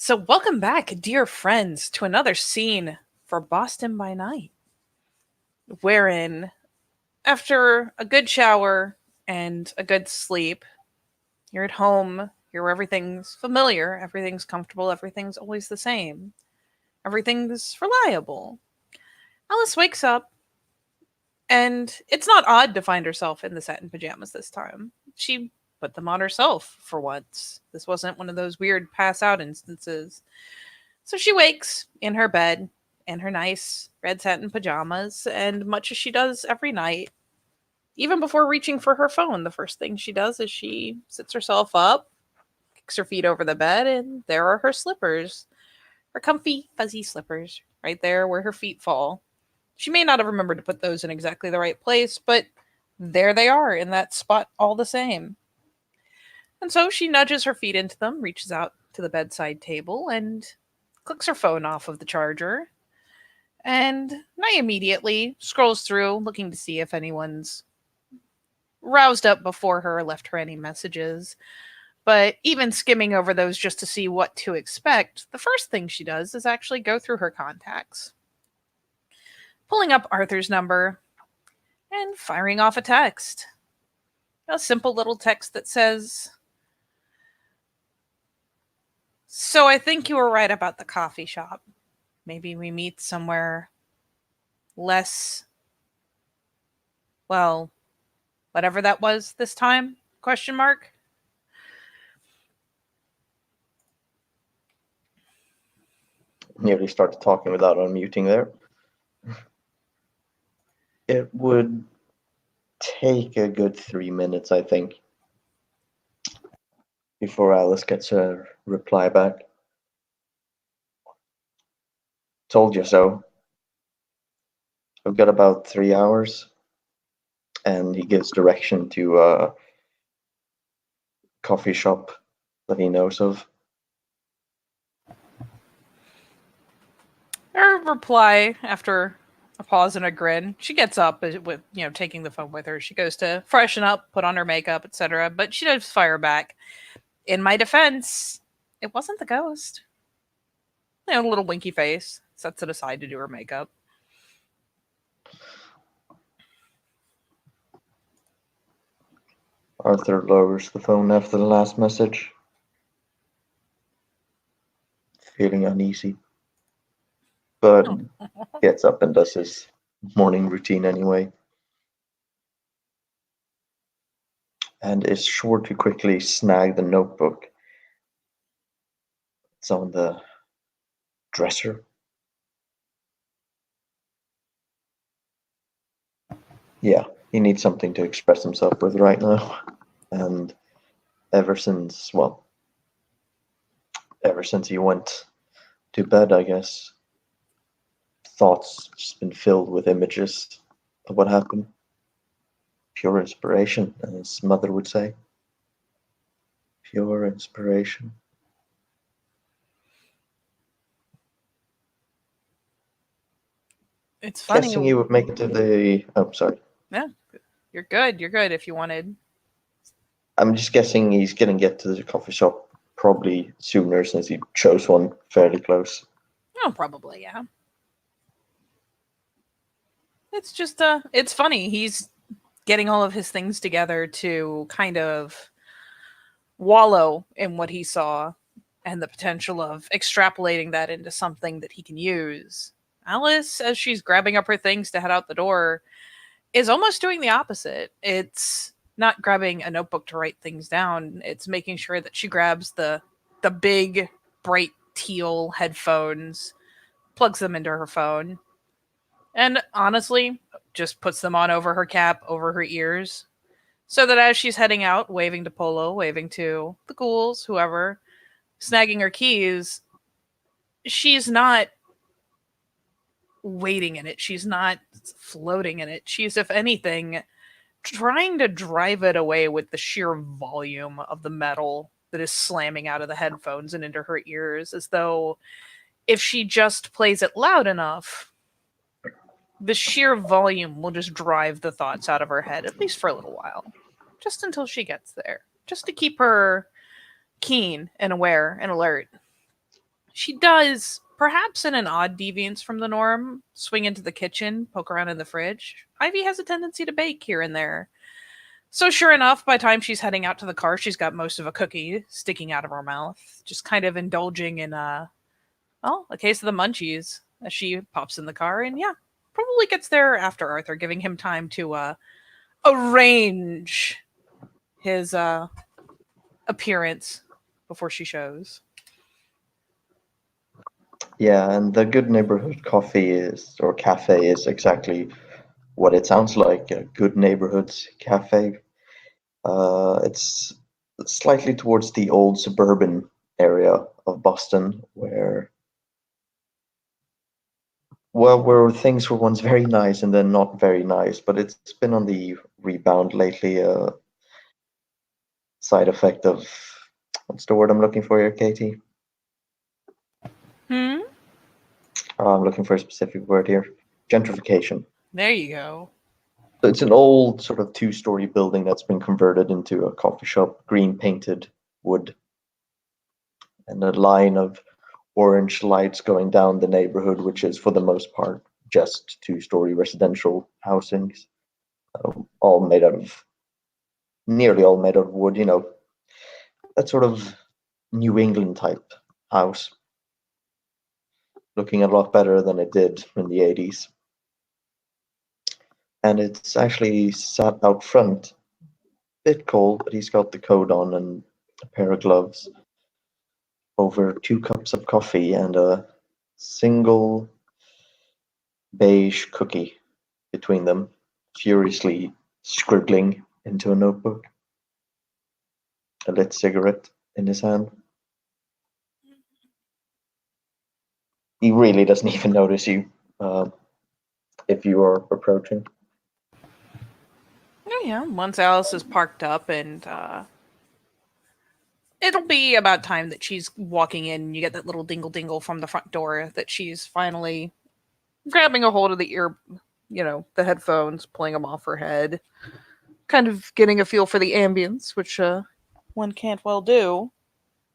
So, welcome back, dear friends, to another scene for Boston by Night, wherein, after a good shower and a good sleep, you're at home, here everything's familiar, everything's comfortable, everything's always the same, everything's reliable. Alice wakes up, and it's not odd to find herself in the satin pajamas this time. She put them on herself for once. This wasn't one of those weird pass out instances. So she wakes in her bed in her nice red satin pajamas, and much as she does every night, even before reaching for her phone, the first thing she does is she sits herself up, kicks her feet over the bed, and there are her slippers. Her comfy, fuzzy slippers, right there where her feet fall. She may not have remembered to put those in exactly the right place, but there they are in that spot all the same. And so she nudges her feet into them, reaches out to the bedside table, and clicks her phone off of the charger. And I immediately scrolls through, looking to see if anyone's roused up before her or left her any messages. But even skimming over those just to see what to expect, the first thing she does is actually go through her contacts, pulling up Arthur's number and firing off a text. A simple little text that says, "So I think you were right about the coffee shop. Maybe we meet somewhere less, well, whatever that was this time?" Question mark. Nearly started talking without unmuting there. It would take a good 3 minutes, I think, before Alice gets a reply back. Told you so. I've got about 3 hours, and he gives direction to a coffee shop that he knows of. Her reply, after a pause and a grin, she gets up with, taking the phone with her. She goes to freshen up, put on her makeup, etc. But she does fire back. In my defense, it wasn't the ghost. A little winky face, sets it aside to do her makeup. Arthur lowers the phone after the last message, feeling uneasy, but gets up and does his morning routine anyway, and is sure to quickly snag the notebook. It's on the dresser. Yeah, he needs something to express himself with right now. And ever since, well, ever since he went to bed, I guess, thoughts just been filled with images of what happened. Pure inspiration, as his mother would say. Pure inspiration. It's funny. Guessing he would make it to the. Oh, sorry. Yeah, you're good. You're good if you wanted. I'm just guessing he's going to get to the coffee shop probably sooner since he chose one fairly close. Oh, probably, yeah. It's just, it's funny. He's getting all of his things together to kind of wallow in what he saw and the potential of extrapolating that into something that he can use. Alice, as she's grabbing up her things to head out the door, is almost doing the opposite. It's not grabbing a notebook to write things down. It's making sure that she grabs the big bright teal headphones, plugs them into her phone, and honestly, just puts them on over her cap, over her ears, so that as she's heading out, waving to Polo, waving to the ghouls, whoever, snagging her keys, she's not waiting in it. She's not floating in it. She's, if anything, trying to drive it away with the sheer volume of the metal that is slamming out of the headphones and into her ears, as though if she just plays it loud enough, the sheer volume will just drive the thoughts out of her head, at least for a little while. Just until she gets there. Just to keep her keen and aware and alert. She does, perhaps in an odd deviance from the norm, swing into the kitchen, poke around in the fridge. Ivy has a tendency to bake here and there. So sure enough, by the time she's heading out to the car, she's got most of a cookie sticking out of her mouth, just kind of indulging in a case of the munchies as she pops in the car, and yeah, probably gets there after Arthur, giving him time to arrange his appearance before she shows. Yeah, and the good neighborhood coffee is, or cafe is exactly what it sounds like, a good neighborhood cafe. It's slightly towards the old suburban area of Boston where things were once very nice and then not very nice, but it's been on the rebound lately. Side effect of, what's the word I'm looking for here, Katie? Hmm? I'm looking for a specific word here. Gentrification. There you go. So it's an old sort of two-story building that's been converted into a coffee shop, green painted wood, and a line of orange lights going down the neighborhood, which is for the most part just two-story residential housings, all made out of, nearly all made out of wood. That sort of New England type house, looking a lot better than it did in the 80s. And it's actually sat out front, bit cold, but he's got the coat on and a pair of gloves over 2 cups of coffee and a single beige cookie between them, furiously scribbling into a notebook, a lit cigarette in his hand. He really doesn't even notice you if you are approaching. Oh yeah, once Alice is parked up, and it'll be about time that she's walking in. You get that little dingle dingle from the front door that she's finally grabbing a hold of the ear, the headphones, pulling them off her head, kind of getting a feel for the ambience, which one can't well do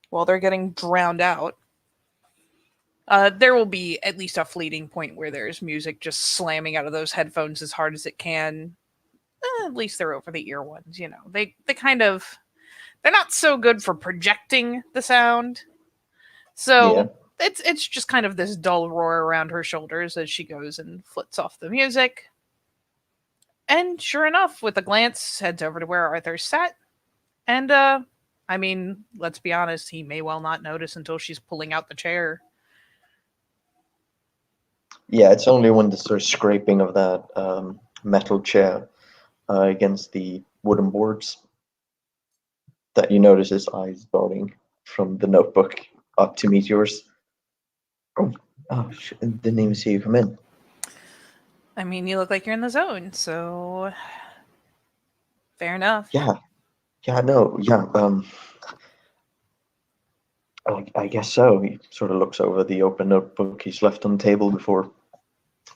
while they're getting drowned out. There will be at least a fleeting point where there's music just slamming out of those headphones as hard as it can. At least they're over the ear ones, They kind of, they're not so good for projecting the sound. Yeah. So it's just kind of this dull roar around her shoulders as she goes and flits off the music. And sure enough, with a glance, heads over to where Arthur's sat. And I mean, let's be honest, he may well not notice until she's pulling out the chair. Yeah, it's only when the sort of scraping of that metal chair against the wooden boards that you notice his eyes darting from the notebook up to meet yours. Oh, didn't even see you come in. I mean, you look like you're in the zone, so fair enough. Yeah, no, yeah. I guess so. He sort of looks over the open notebook he's left on the table before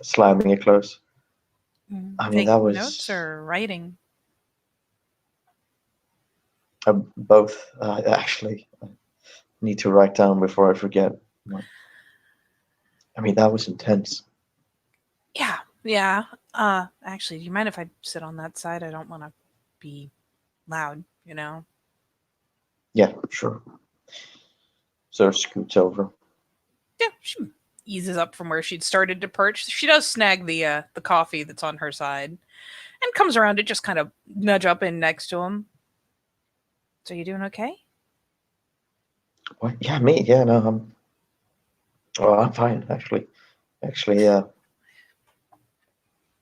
slamming it close. I mean, that Taking was notes or writing? both. Actually, I need to write down before I forget. I mean, that was intense. Yeah, yeah. Actually, do you mind if I sit on that side? I don't want to be loud, Yeah, sure. So scoots over. Yeah, she eases up from where she'd started to perch. She does snag the coffee that's on her side, and comes around to just kind of nudge up in next to him. So you doing okay? What? Yeah, me. Yeah, no, I'm fine actually. Actually,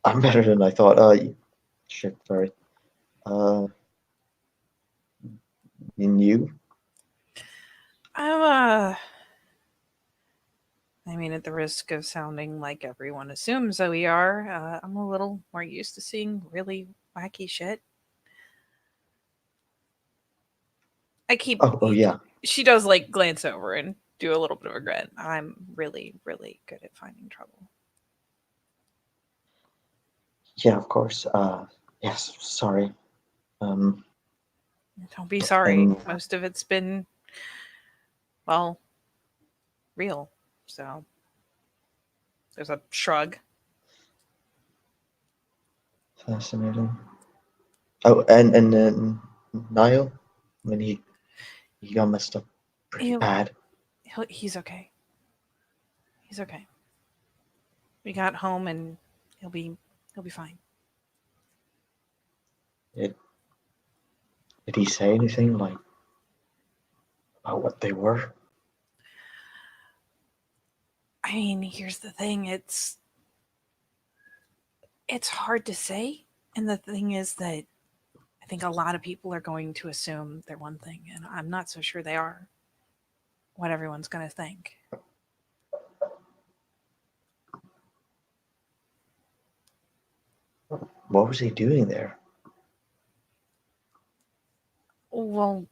I'm better than I thought. Shit, sorry. Uh, in you? I'm I mean, at the risk of sounding like everyone assumes that we are, I'm a little more used to seeing really wacky shit. I keep. Oh yeah, She does like glance over and do a little bit of a grin. I'm really, really good at finding trouble. yeah, of course. Yes, sorry. Um, Don't be sorry. and Most of it's been, well, real. So there's a shrug. Fascinating. Oh, and then Niall, when he got messed up pretty He'll, bad. he's okay. He's okay. We got home and he'll be fine. Did he say anything like about what they were? I mean, here's the thing. It's hard to say. And the thing is that I think a lot of people are going to assume they're one thing, and I'm not so sure they are what everyone's going to think. What was he doing there? Well,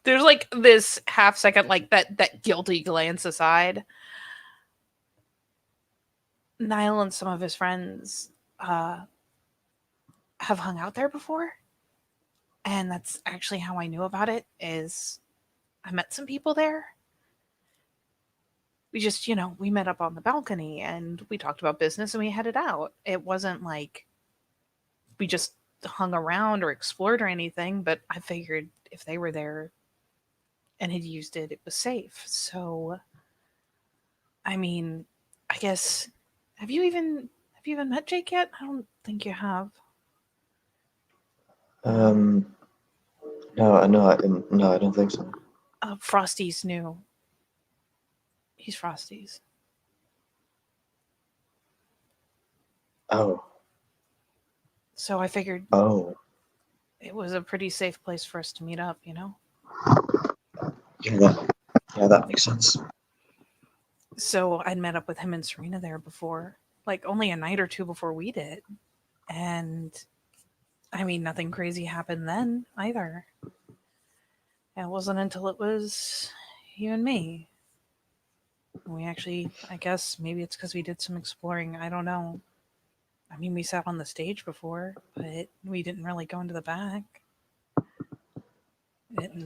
there's like this half second, like that guilty glance aside. Niall and some of his friends have hung out there before, and that's actually how I knew about it. Is I met some people there. We just, we met up on the balcony and we talked about business and we headed out. It wasn't like we just hung around or explored or anything, but I figured if they were there and had used it, it was safe. So, I mean, I guess have you even met Jake yet? I don't think you have. No, I don't think so. Frosty's new. He's Frosty's. Oh, So I figured oh, it was a pretty safe place for us to meet up, yeah, that makes sense. So I'd met up with him and Serena there before, like only a night or two before we did. And I mean, nothing crazy happened then either. It wasn't until it was you and me. We actually, I guess maybe it's because we did some exploring. I don't know. I mean, we sat on the stage before, but we didn't really go into the back.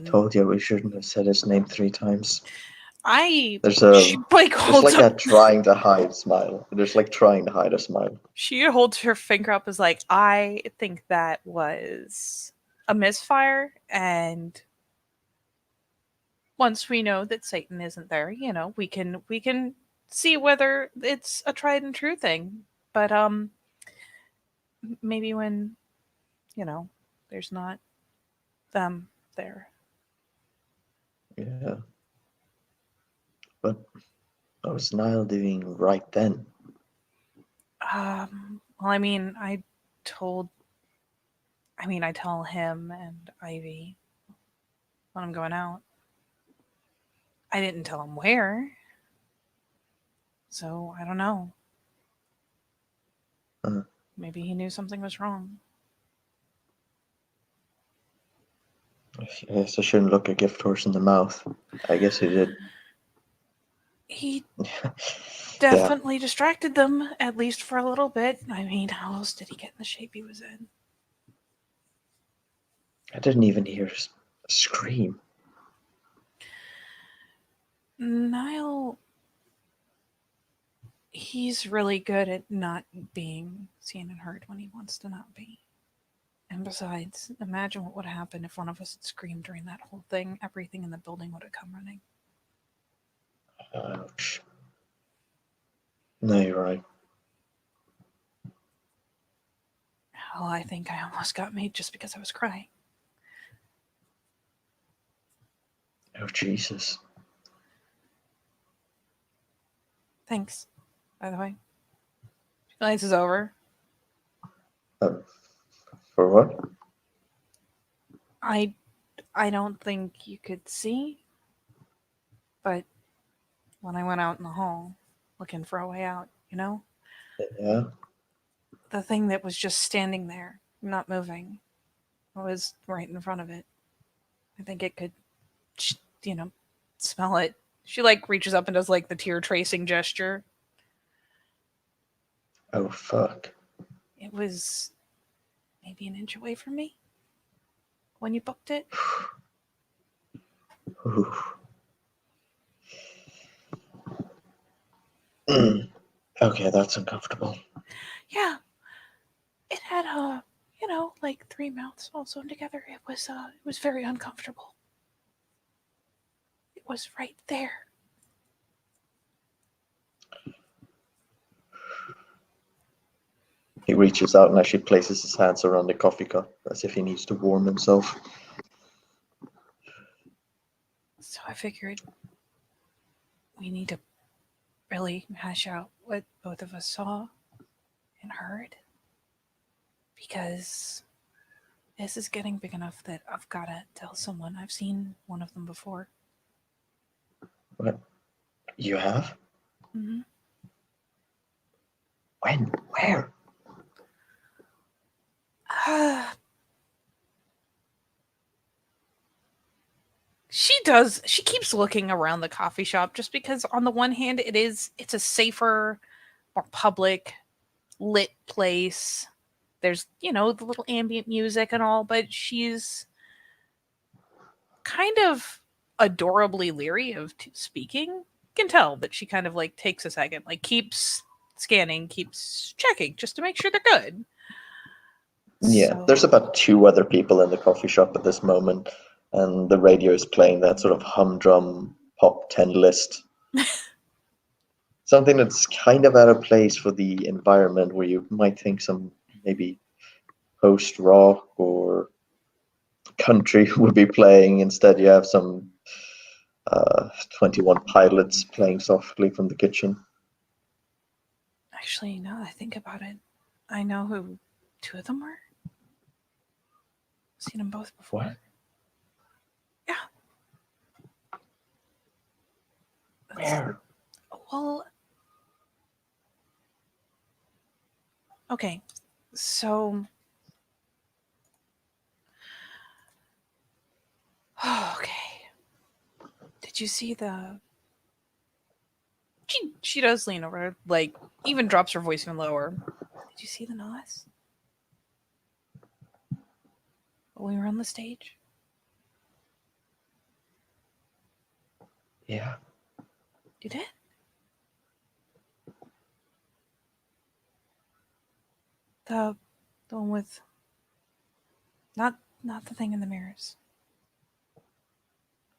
Told you we shouldn't have said his name 3 times. There's She like holds like up. a trying to hide smile. There's like trying to hide a smile. She holds her finger up as like, I think that was a misfire, and once we know that Satan isn't there, we can see whether it's a tried and true thing. But maybe when, there's not them there. Yeah. But what was Niall doing right then? Well, I mean, I tell him and Ivy when I'm going out. I didn't tell him where. So I don't know. Maybe he knew something was wrong. I guess I shouldn't look a gift horse in the mouth. I guess he did. He definitely distracted them, at least for a little bit. I mean, how else did he get in the shape he was in? I didn't even hear a scream. Niall, he's really good at not being seen and heard when he wants to not be. And besides, imagine what would happen if one of us had screamed during that whole thing. Everything in the building would have come running. Ouch. No, you're right. Hell, I think I almost got made just because I was crying. Oh, Jesus. Thanks, by the way. She glances over. For what? I don't think you could see, but when I went out in the hall looking for a way out, Yeah. the thing that was just standing there, not moving, was right in front of it. I think it could, smell it. She like reaches up and does like the tear tracing gesture. Oh, fuck. It was maybe an inch away from me when you booked it. Ooh. Okay, that's uncomfortable. Yeah, it had like 3 mouths all sewn together. It was very uncomfortable. It was right there. He reaches out and actually places his hands around the coffee cup as if he needs to warm himself. So I figured we need to really hash out what both of us saw and heard, because this is getting big enough that I've got to tell someone. I've seen one of them before. What? You have? Mm-hmm. When? Where? She keeps looking around the coffee shop, just because on the one hand it's a safer, more public, lit place. There's, the little ambient music and all, but she's kind of adorably leery of speaking. You can tell that she kind of like takes a second, like keeps scanning, keeps checking just to make sure they're good. Yeah, So there's about 2 other people in the coffee shop at this moment, and the radio is playing that sort of humdrum pop 10 list. Something that's kind of out of place for the environment where you might think some maybe post rock or country would be playing. Instead, you have some 21 Pilots playing softly from the kitchen. actually, now that I think about it, I know who 2 of them were. Seen them both before. What? Yeah. Where? Well, okay. So, okay. Did you see the? She does lean over, like even drops her voice even lower. Did you see the Nas? When we were on the stage. Yeah. You did? The one with not the thing in the mirrors.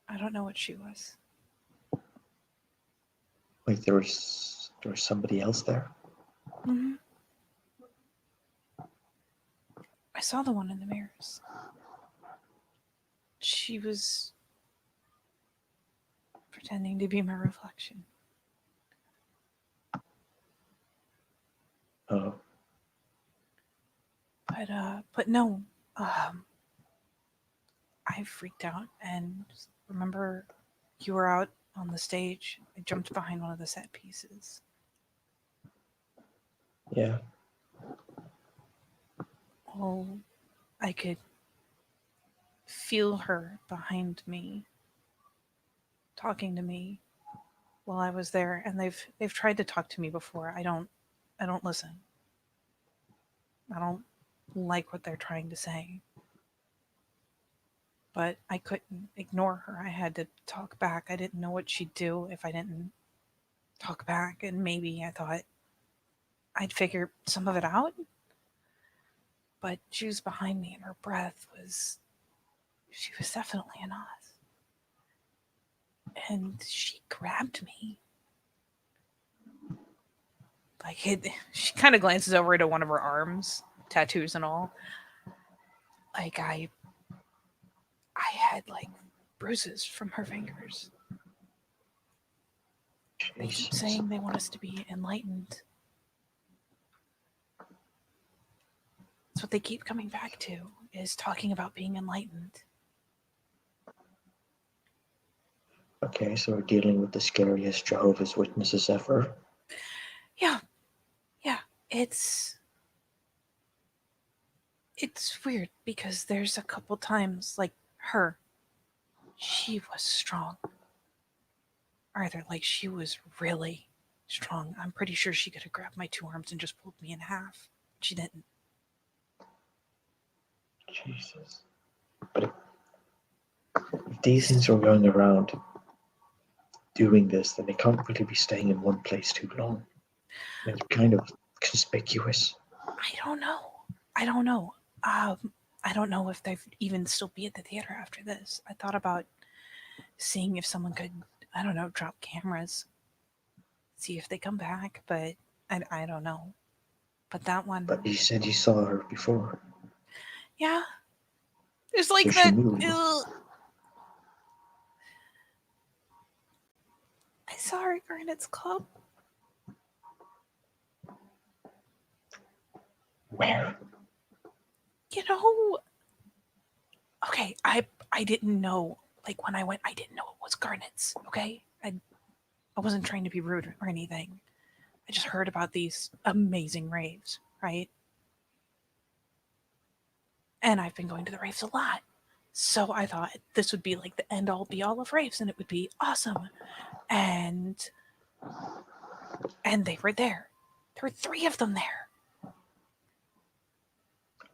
I don't know what she was. Wait, there was somebody else there? Mm-hmm. I saw the one in the mirrors. She was pretending to be my reflection. Oh. But no. I freaked out, and remember, you were out on the stage. I jumped behind one of the set pieces. Yeah. Well, I could feel her behind me, talking to me while I was there, and they've tried to talk to me before. I don't listen. I don't like what they're trying to say. But I couldn't ignore her. I had to talk back. I didn't know what she'd do if I didn't talk back, and maybe I thought I'd figure some of it out. But she was behind me, and her breath was, she was definitely an Oz. And she grabbed me. Like she kind of glances over to one of her arms, tattoos and all. Like I had like bruises from her fingers. They keep Jesus. saying they want us to be enlightened. That's what they keep coming back to, is talking about being enlightened. Okay, so we're dealing with the scariest Jehovah's Witnesses ever. Yeah. It's weird because there's a couple times, like her, she was strong. Either like she was really strong. I'm pretty sure she could have grabbed my 2 arms and just pulled me in half. She didn't. Jesus. But if these things are going around doing this, then they can't really be staying in one place too long. They're kind of conspicuous. I don't know. I don't know. I don't know if they'd even still be at the theater after this. I thought about seeing if someone could, I don't know, drop cameras, see if they come back, but I don't know. But that one, But you said you saw her before, yeah, there's so like she that. moved. I saw her at Garnet's Club. Where? You know, okay, I didn't know. Like when I went, I didn't know it was Garnet's. Okay, I wasn't trying to be rude or anything. I just heard about these amazing raves, right? And I've been going to the raves a lot. So I thought this would be like the end all be all of raves and it would be awesome. And they were there. There were 3 of them there.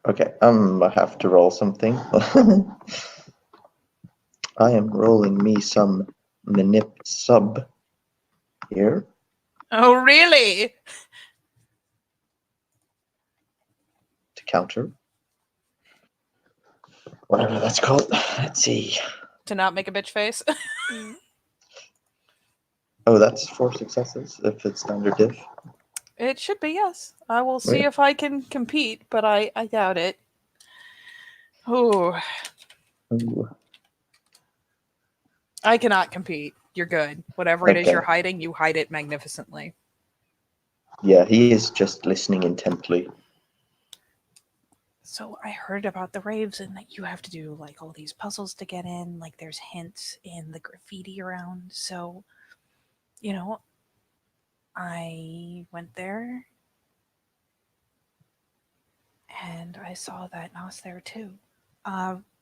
Okay, I have to roll something. I am rolling me some manip sub here Oh, really? to counter. Whatever that's called. Let's see. To not make a bitch face? Oh, that's 4 successes if it's standard diff. It should be, yes. I will see Yeah. if I can compete, but I doubt it. Ooh, Ooh. I cannot compete. You're good. Whatever it is Okay. you're hiding, you hide it magnificently. Yeah, he is just listening intently. So I heard about the raves and that you have to do like all these puzzles to get in. Like there's hints in the graffiti around. So, you know, I went there and I saw that Nas there too.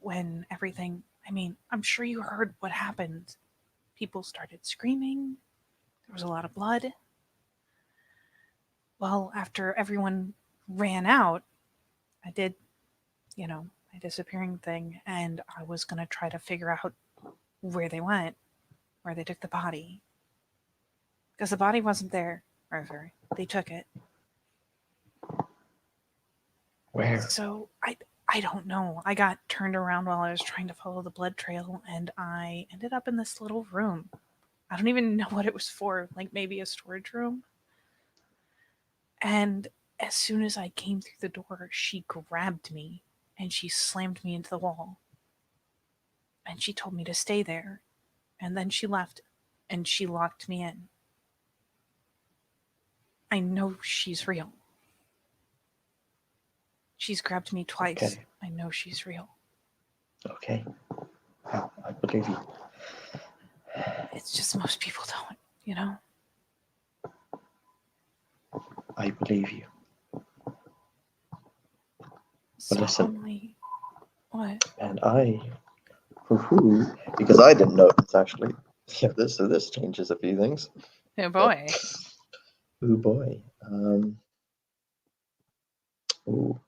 When everything, I mean, I'm sure you heard what happened. People started screaming. There was a lot of blood. Well, after everyone ran out, I did, you know, my disappearing thing, and I was going to try to figure out where they went, where they took the body. Because the body wasn't there. Or, sorry, they took it. Where? So I don't know. I got turned around while I was trying to follow the blood trail, and I ended up in this little room. I don't even know what it was for, like maybe a storage room. And as soon as I came through the door, she grabbed me and she slammed me into the wall. And she told me to stay there. And then she left and she locked me in. I know she's real. She's grabbed me twice. Okay. I know she's real. Okay. I believe you. It's just most people don't, you know? I believe you. So listen. what? And because I didn't know this actually. Yeah, this changes a few things. Oh boy. Oh boy. Ooh.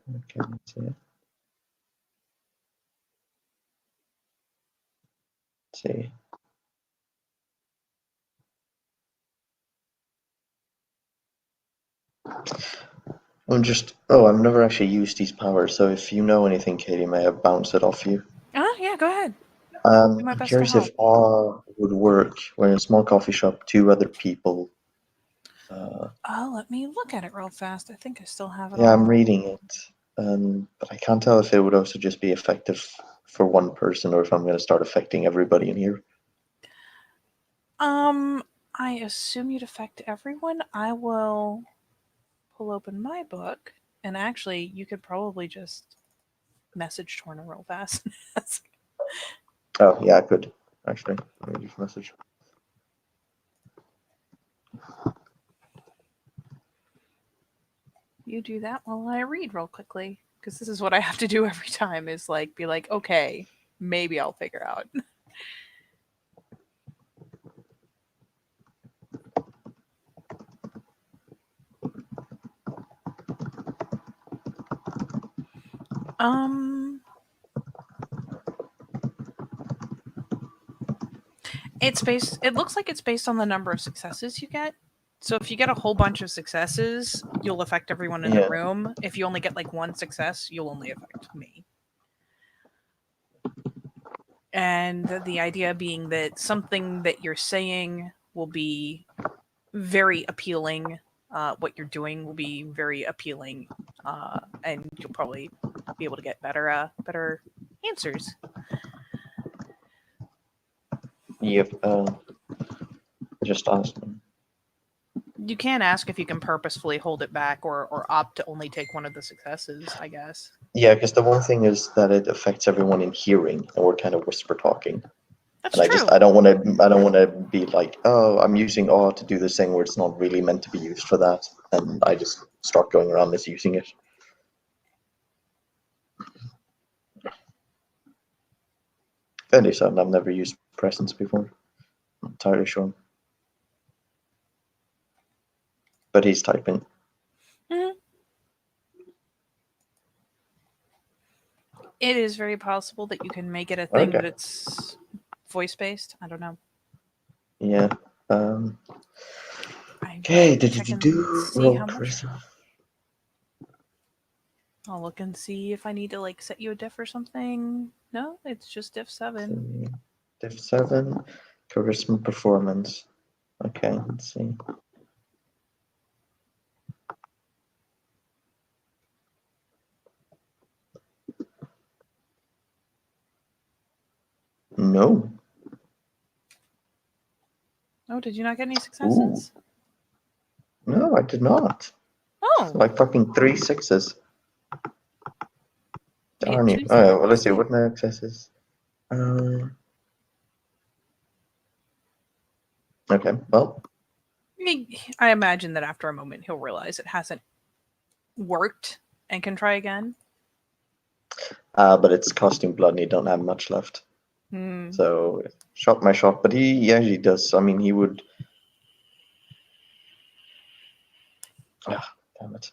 Okay, let's see. Let's see. I've never actually used these powers, so if you know anything, Katie, may I bounce it off you? Yeah, go ahead. Do my I'm best to curious if help. awe would work. We're in a small coffee shop, 2 other people. Let me look at it real fast. I think I still have it Yeah, on. I'm reading it, but I can't tell if it would also just be effective for one person or if I'm going to start affecting everybody in here. I assume you'd affect everyone. I will pull open my book, and actually, you could probably just message Torna real fast. Oh, yeah, I could, actually. Let me just message. You do that while I read real quickly, because this is what I have to do every time. Is like be like, okay, maybe I'll figure out. Um, It looks like it's based on the number of successes you get. So if you get a whole bunch of successes, you'll affect everyone in the Yeah. room. If you only get like one success, you'll only affect me. And the idea being that something that you're saying will be very appealing. What you're doing will be very appealing, and you'll probably be able to get better answers. Yep. Just ask them. You can ask if you can purposefully hold it back or opt to only take one of the successes, I guess. Yeah, because the one thing is that it affects everyone in hearing, and we're kind of whisper talking. That's And true. I don't want to be like, oh, I'm using awe to do this thing where it's not really meant to be used for that, and I just start going around misusing it. Fairly certain I've never used presence before. Not entirely sure. But he's typing. Mhm. It is very possible that you can make it a thing Okay. that's voice based. I don't know. Yeah. I Okay. check and Do see roll how much. charisma. I'll look and see if I need to like set you a diff or something. No, it's just diff 7. Div 7, charisma performance. Okay, let's see. No. Oh, did you not get any successes? No, I did not. Oh, Like fucking 3 6s. you Darn get you. 2 Oh, well, let's see. successes. What next is? Okay, well, I imagine that after a moment he'll realize it hasn't worked and can try again. but it's costing blood and you don't have much left. Hmm. So, shot my shot. But he usually does. I mean, he would. Ah, damn it.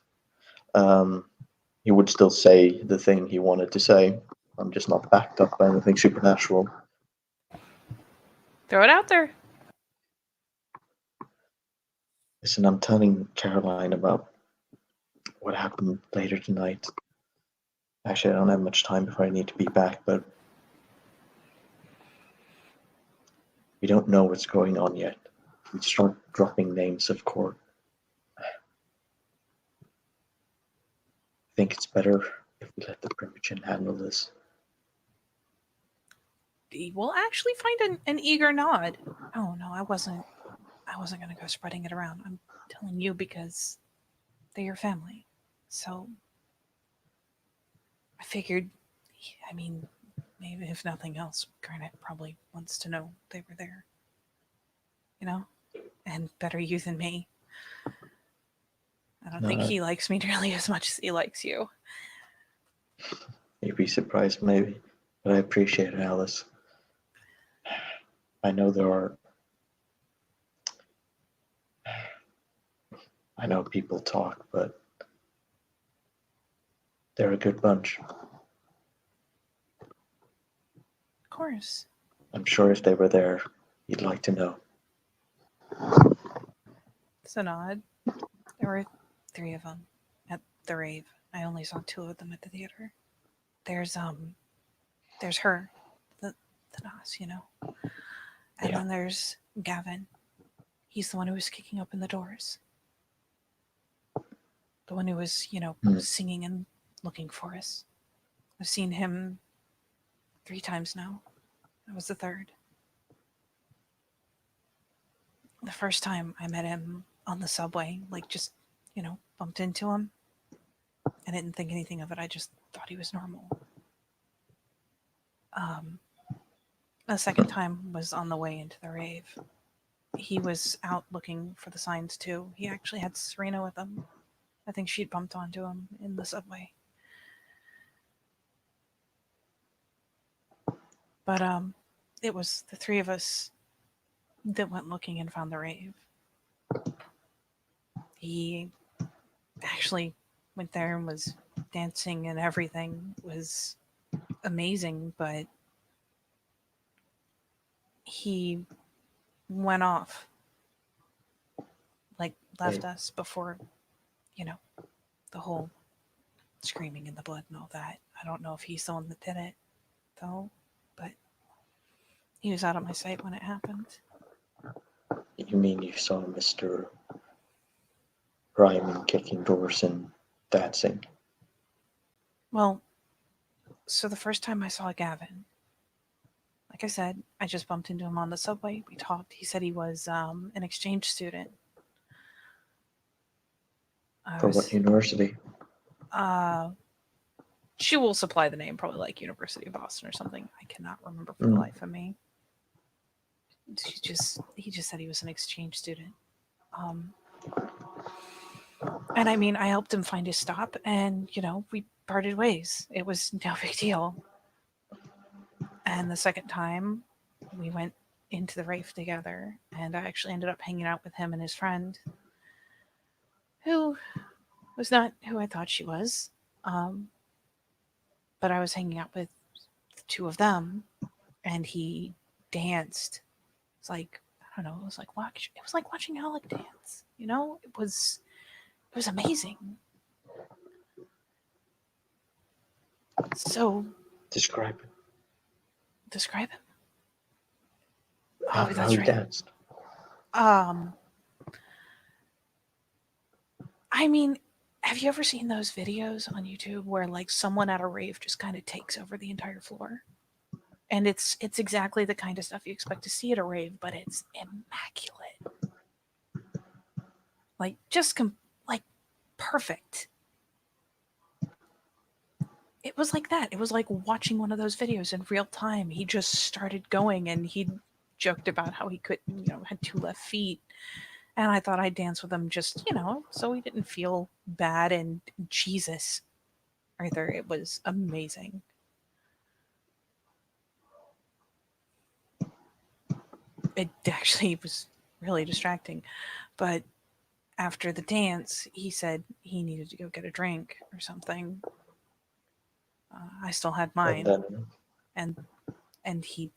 He would still say the thing he wanted to say. I'm just not backed up by anything supernatural. Throw it out there. Listen, I'm telling Caroline about what happened later tonight. Actually, I don't have much time before I need to be back, but we don't know what's going on yet. We start dropping names of court. I think it's better if we let the Primogen handle this. He will actually find an eager nod. Oh no, I wasn't gonna go spreading it around. I'm telling you because they're your family. So I figured, I mean, maybe if nothing else, Garnet probably wants to know they were there. You know? And better you than me. I don't think he likes me nearly as much as he likes you. You'd be surprised, maybe, but I appreciate it, Alice. I know there are. I know people talk, but they're a good bunch. Of course. I'm sure if they were there, you'd like to know. It's a nod. There were 3 of them at the rave. I only saw 2 of them at the theater. There's her, the Nas, you know. And Yeah. then there's Gavin. He's the one who was kicking open the doors. The one who was, you know, singing and looking for us. I've seen him 3 times now. That was the 3rd. The first time I met him on the subway, like just, you know, bumped into him. I didn't think anything of it. I just thought he was normal. The second time was on the way into the rave. He was out looking for the signs too. He actually had Serena with him. I think she'd bumped onto him in the subway. But it was the 3 of us that went looking and found the rave. He actually went there and was dancing and everything. It was amazing, but he went off. Like, left Hey. us before, the whole screaming in the blood and all that. I don't know if he's the one that did it, though, but he was out of my sight when it happened. You mean you saw Mr. Ryman kicking doors and dancing? Well, so the first time I saw Gavin, like I said, I just bumped into him on the subway. We talked. He said he was an exchange student. For what university? She will supply the name, probably like University of Boston or something. I cannot remember for the life of me. He just said he was an exchange student. And I mean, I helped him find his stop, and we parted ways. It was no big deal. And the second time, we went into the rave together, and I actually ended up hanging out with him and his friend, who was not who I thought she was. But I was hanging out with the two of them, and he danced. It's like, I don't know. It was like watching Alec dance. It was amazing. So Describe it. describe him. How That's he right. danced. I mean, have you ever seen those videos on YouTube where like someone at a rave just kind of takes over the entire floor? And it's exactly the kind of stuff you expect to see at a rave, but it's immaculate. Like just like perfect. It was like that. It was like watching one of those videos in real time. He just started going, and he joked about how he couldn't, had 2 left feet. And I thought I'd dance with him just, so he didn't feel bad and Jesus either. It was amazing. It actually was really distracting. But after the dance, he said he needed to go get a drink or something. I still had mine. And he,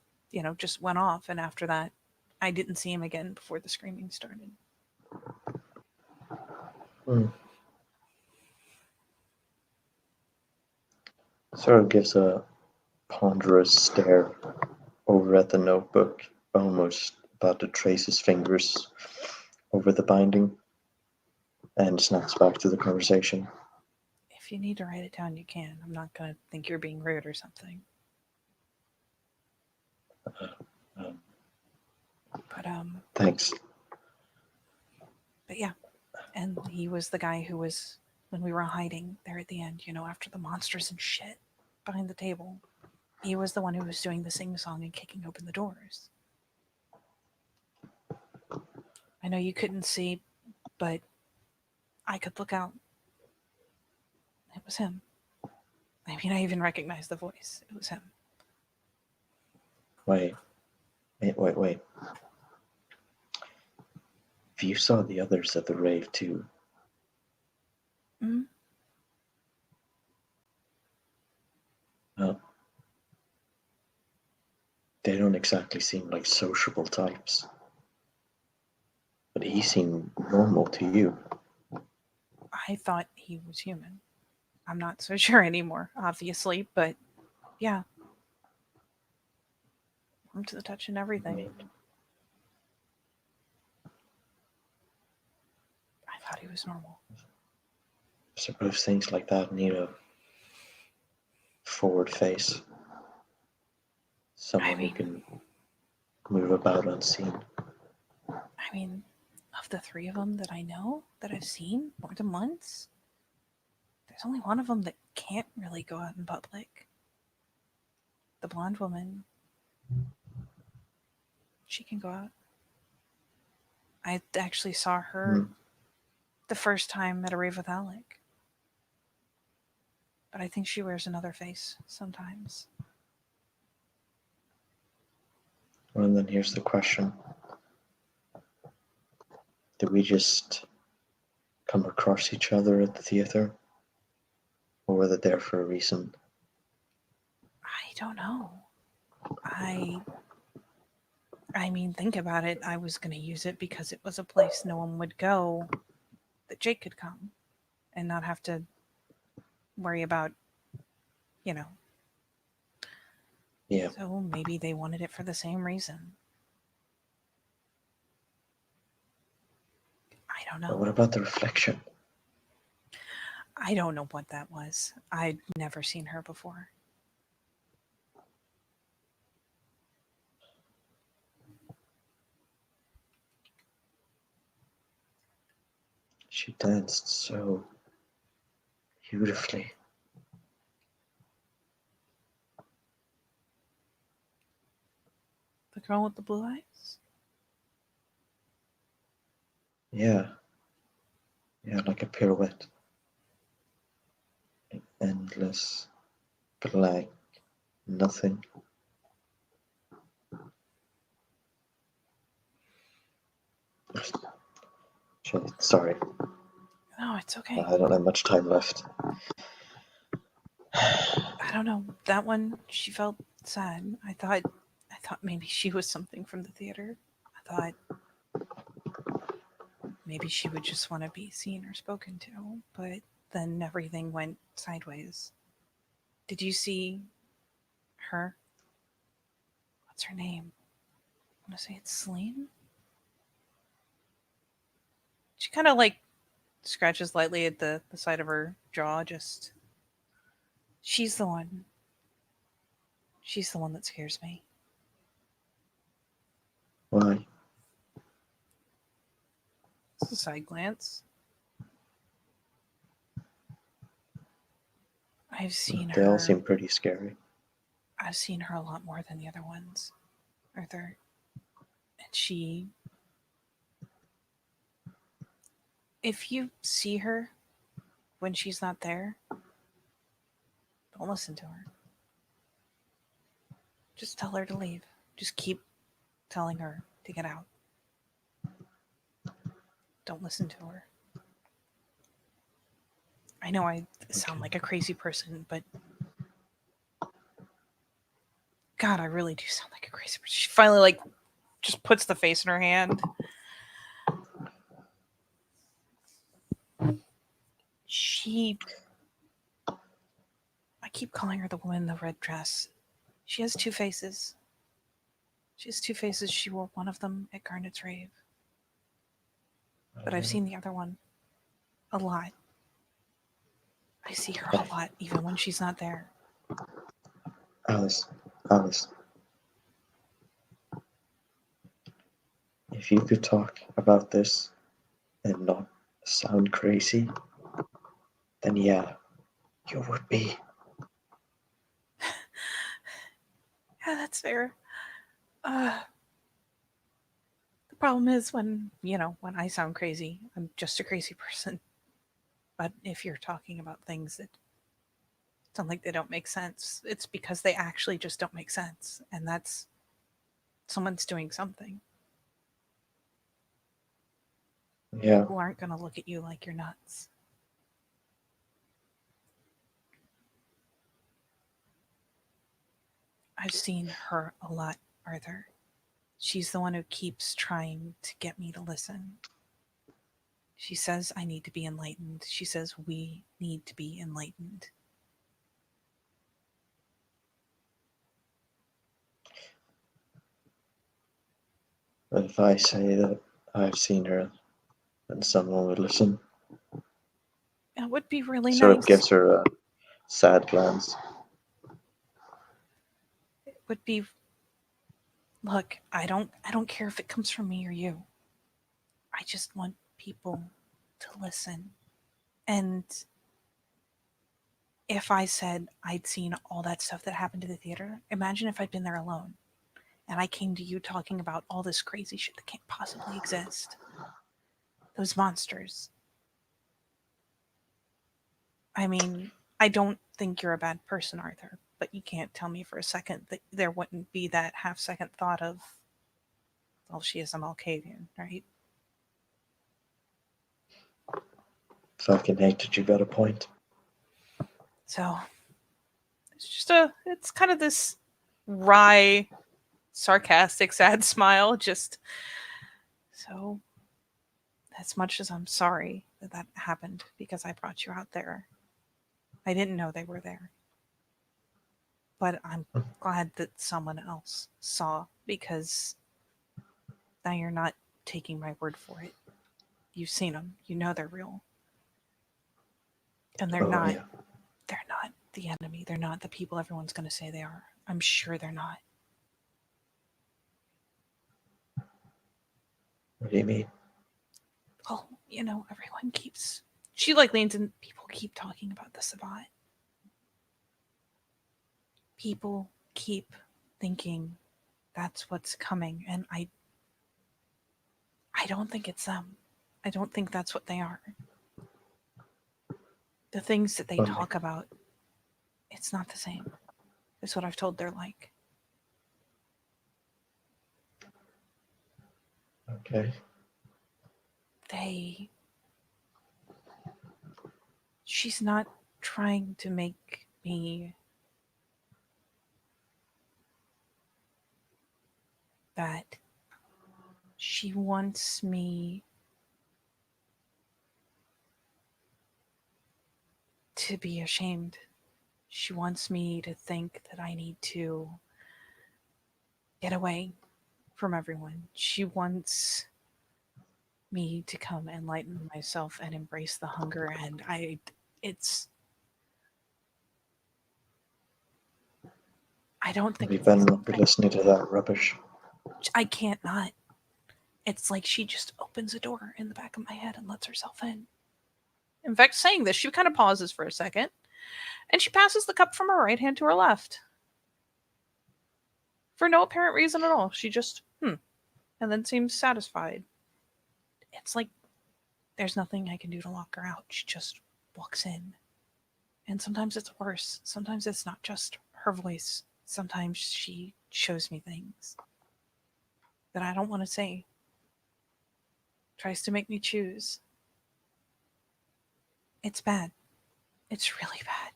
just went off. And after that, I didn't see him again before the screaming started. Sort of gives a ponderous stare over at the notebook, almost about to trace his fingers over the binding, and snaps back to the conversation. If you need to write it down, you can. I'm not going to think you're being rude or something. Thanks. But yeah, and he was the guy who was, when we were hiding there at the end, after the monsters and shit behind the table, he was the one who was doing the sing-song and kicking open the doors. I know you couldn't see, but I could look out. It was him. I mean, I even recognized the voice. It was him. Wait. If you saw the others at the rave too. Mm-hmm. Well, they don't exactly seem like sociable types. But he seemed normal to you. I thought he was human. I'm not so sure anymore, obviously, but yeah. I'm to the touch and everything. I thought he was normal. I suppose things like that need a forward face. Someone who can move about unseen. I mean, of the 3 of them that I know, that I've seen more than once, there's only one of them that can't really go out in public. The blonde woman. She can go out. I actually saw her the first time at a rave with Alec. But I think she wears another face sometimes. Well, and then here's the question. Did we just come across each other at the theater? Or were they there for a reason? I don't know. I I mean, think about it. I was going to use it because it was a place no one would go, that Jake could come and not have to worry about, you know. Yeah. So maybe they wanted it for the same reason. I don't But know. what about the reflection? I don't know what that was. I'd never seen her before. She danced so beautifully. The girl with the blue eyes? Yeah. Yeah, like a pirouette. Endless black nothing. Sorry, No, it's okay. I don't have much time left. I don't know. That one, she felt sad. I thought maybe she was something from the theater. I thought maybe she would just want to be seen or spoken to, but then everything went sideways. Did you see her? What's her name? I want to say it's Celine. She kind of like scratches lightly at the side of her jaw. Just she's the one. She's the one that scares me. Why? It's a side glance. I've seen They all her. seem pretty scary. I've seen her a lot more than the other ones, Arthur. And she. If you see her when she's not there, don't listen to her. Just tell her to leave. Just keep telling her to get out. Don't listen to her. I know I sound Okay. like a crazy person, but God, I really do sound like a crazy person. She finally like just puts the face in her hand. She I keep calling her the woman in the red dress. She has two faces. She has two faces. She wore one of them at Garnet's rave. But I've seen the other one a lot. I see her a lot, even when she's not there. Alice, Alice, if you could talk about this and not sound crazy, then yeah, you would be. Yeah, that's fair. The problem is when, when I sound crazy, I'm just a crazy person. But if you're talking about things that sound like they don't make sense, it's because they actually just don't make sense. And that's someone's doing something. Yeah, People aren't going to look at you like you're nuts. I've seen her a lot, Arthur. She's the one who keeps trying to get me to listen. She says I need to be enlightened. She says we need to be enlightened. but if I say that I've seen her, then someone would listen. It would be really Sort of nice. gives her a sad glance. It would be. Look, I don't care if it comes from me or you. I just want people to listen. And if I said I'd seen all that stuff that happened to the theater, imagine if I'd been there alone and I came to you talking about all this crazy shit that can't possibly exist. Those monsters. I mean, I don't think you're a bad person, Arthur, but you can't tell me for a second that there wouldn't be that half second thought of, well, she is a Malkavian, right? Fucking hate that you got a point. So it's kind of this wry sarcastic, sad smile. Just so, as much as I'm sorry that that happened because I brought you out there, I didn't know they were there. But I'm glad that someone else saw because now you're not taking my word for it. You've seen them. You know they're real. And Oh, yeah. they're not the enemy. They're not the people everyone's going to say they are. I'm sure they're not. What do you mean? Well, everyone keeps. She like leans in. People keep talking about the Sabbat. People keep thinking that's what's coming, and I don't think it's them. I don't think that's what they are. The things that they Okay. talk about, it's not the same. Is what I've told they're like. Okay. She's not trying to make me bad. She wants me to be ashamed. She wants me to think that I need to get away from everyone. She wants me to come enlighten myself and embrace the hunger, and I don't think We it's better not be listening to that rubbish. I can't not. It's like she just opens a door in the back of my head and lets herself in. In fact, saying this, she kind of pauses for a second, and she passes the cup from her right hand to her left. For no apparent reason at all. She just, and then seems satisfied. It's like there's nothing I can do to lock her out. She just walks in. And sometimes it's worse. Sometimes it's not just her voice. Sometimes she shows me things that I don't want to say. Tries to make me choose. It's bad. It's really bad.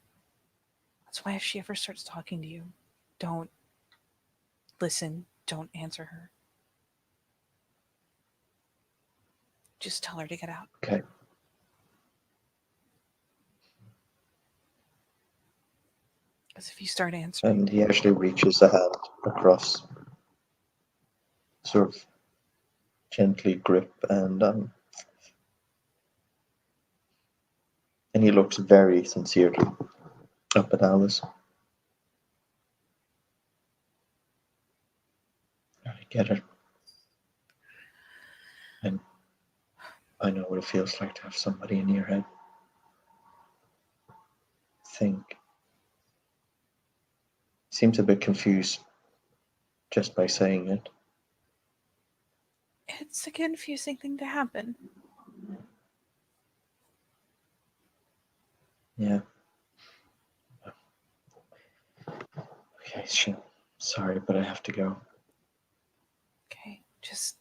That's why if she ever starts talking to you, don't listen. Don't answer her. Just tell her to get out. Okay. Because if you start answering... And he actually reaches a hand across, sort of gently grip, and he looks very sincerely up at Alice. I get it. And I know what it feels like to have somebody in your head. Think. Seems a bit confused just by saying it. It's a confusing thing to happen. Yeah. Okay, sorry, but I have to go. Okay, just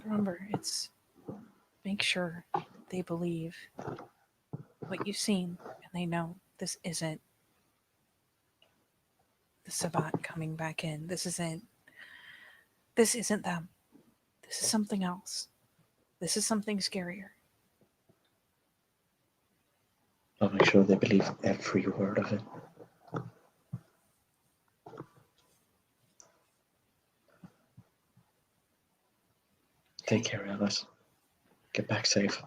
remember, it's make sure they believe what you've seen and they know this isn't the Sabbat coming back in. This isn't them. This is something else. This is something scarier. I'll make sure they believe every word of it. Take care, Alice. Get back safe.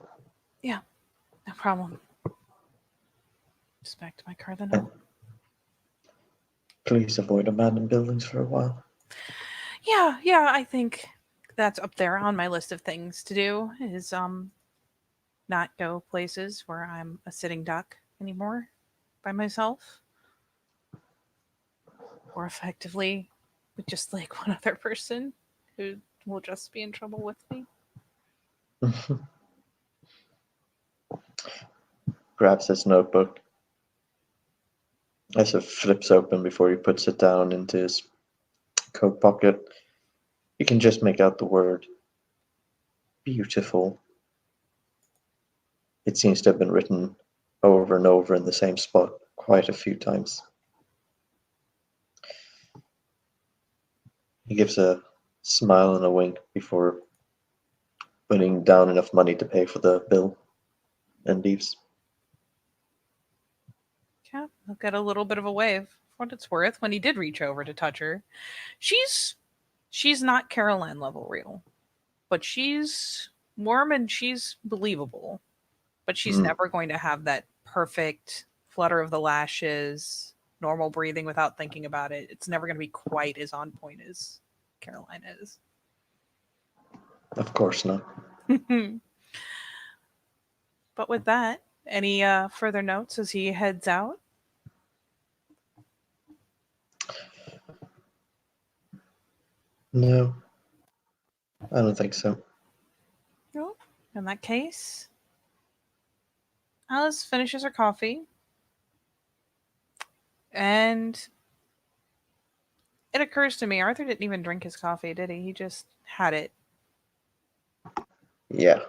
Yeah, no problem. Just back to my car then. Please avoid abandoned buildings for a while. Yeah, I think that's up there on my list of things to do is not go places where I'm a sitting duck anymore by myself. Or effectively with just like one other person who will just be in trouble with me. Grabs his notebook. As it flips open before he puts it down into his coat pocket, you can just make out the word beautiful. It seems to have been written over and over in the same spot quite a few times. He gives a smile and a wink before putting down enough money to pay for the bill and leaves. Yeah, he'll get a little bit of a wave for what it's worth when he did reach over to touch her. She's not Caroline level real, but she's warm and she's believable. But she's Mm, never going to have that perfect flutter of the lashes, normal breathing without thinking about it. It's never going to be quite as on point as Caroline is. of course not. But with that, any further notes as he heads out? No, I don't think so. No. In that case, Alice finishes her coffee and it occurs to me Arthur didn't even drink his coffee, did he? He just had it. Yeah.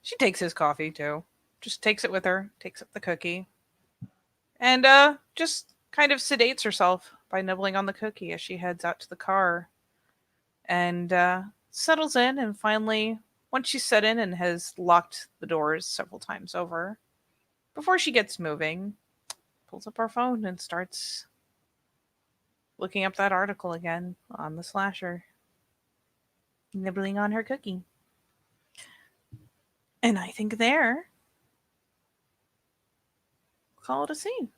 She takes his coffee too. Just takes it with her, takes up the cookie, and just kind of sedates herself by nibbling on the cookie as she heads out to the car and settles in. And finally, once she's set in and has locked the doors several times over, before she gets moving, pulls up her phone and starts looking up that article again on the slasher, nibbling on her cookie. And I think there, call it a scene.